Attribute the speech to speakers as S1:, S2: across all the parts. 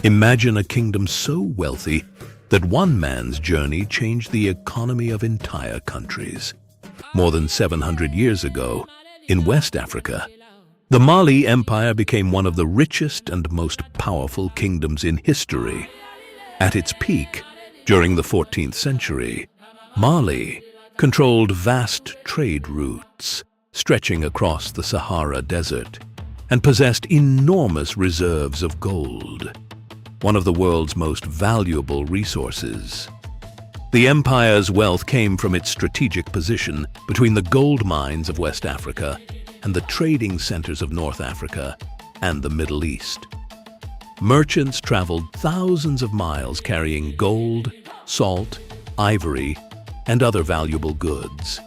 S1: Imagine a kingdom so wealthy that one man's journey changed the economy of entire countries. More than 700 years ago, in West Africa, the Mali Empire became one of the richest and most powerful kingdoms in history. At its peak, during the 14th century, Mali controlled vast trade routes stretching across the Sahara Desert and possessed enormous reserves of gold, one of the world's most valuable resources. The empire's wealth came from its strategic position between the gold mines of West Africa and the trading centers of North Africa and the Middle East. Merchants traveled thousands of miles carrying gold, salt, ivory, and other valuable goods.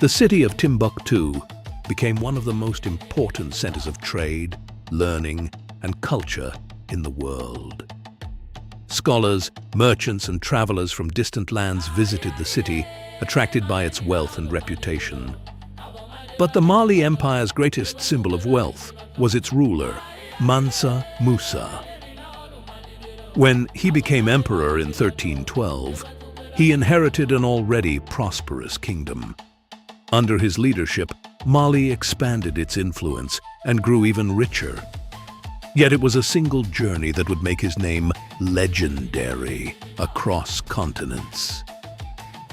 S1: The city of Timbuktu became one of the most important centers of trade, learning, and culture in the world. Scholars, merchants, and travelers from distant lands visited the city, attracted by its wealth and reputation. But the Mali Empire's greatest symbol of wealth was its ruler, Mansa Musa. When he became emperor in 1312, he inherited an already prosperous kingdom. Under his leadership, Mali expanded its influence and grew even richer. Yet it was a single journey that would make his name legendary across continents.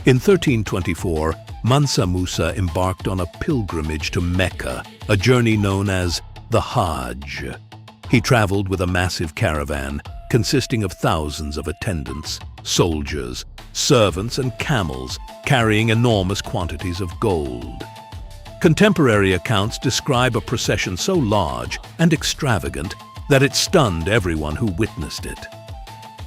S1: In 1324, Mansa Musa embarked on a pilgrimage to Mecca, a journey known as the Hajj. He traveled with a massive caravan consisting of thousands of attendants, soldiers, servants, and camels carrying enormous quantities of gold. Contemporary accounts describe a procession so large and extravagant that it stunned everyone who witnessed it.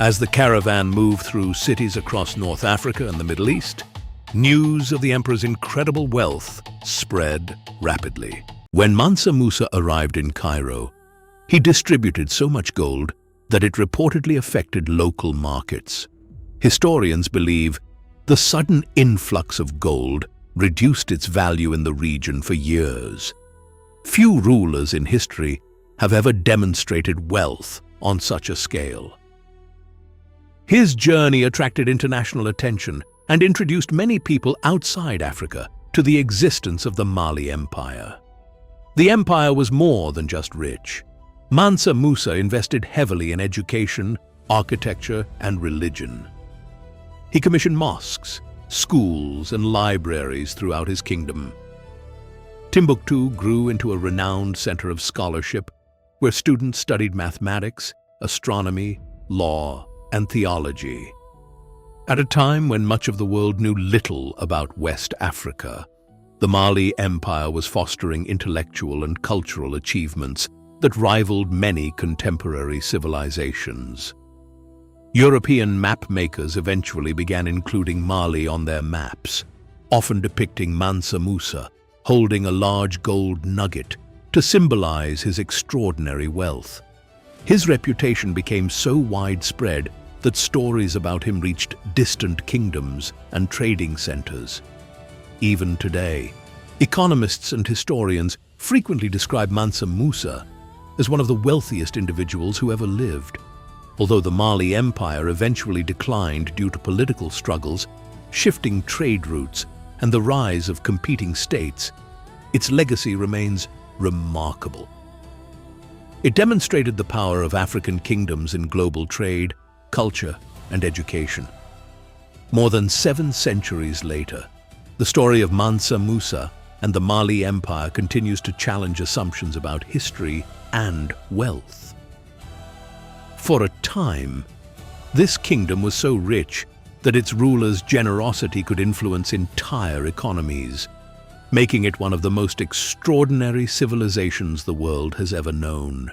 S1: As the caravan moved through cities across North Africa and the Middle East, news of the emperor's incredible wealth spread rapidly. When Mansa Musa arrived in Cairo, he distributed so much gold that it reportedly affected local markets. Historians believe the sudden influx of gold reduced its value in the region for years. Few rulers in history have ever demonstrated wealth on such a scale. His journey attracted international attention and introduced many people outside Africa to the existence of the Mali Empire. The empire was more than just rich. Mansa Musa invested heavily in education, architecture, and religion. He commissioned mosques, schools, and libraries throughout his kingdom. Timbuktu grew into a renowned center of scholarship where students studied mathematics, astronomy, law, and theology. At a time when much of the world knew little about West Africa, the Mali Empire was fostering intellectual and cultural achievements that rivaled many contemporary civilizations. European map makers eventually began including Mali on their maps, often depicting Mansa Musa holding a large gold nugget to symbolize his extraordinary wealth. His reputation became so widespread that stories about him reached distant kingdoms and trading centers. Even today, economists and historians frequently describe Mansa Musa as one of the wealthiest individuals who ever lived. Although the Mali Empire eventually declined due to political struggles, shifting trade routes, and the rise of competing states, its legacy remains remarkable. It demonstrated the power of African kingdoms in global trade, culture, and education. More than 7 centuries later, the story of Mansa Musa and the Mali Empire continues to challenge assumptions about history and wealth. For a time, this kingdom was so rich that its rulers' generosity could influence entire economies, making it one of the most extraordinary civilizations the world has ever known.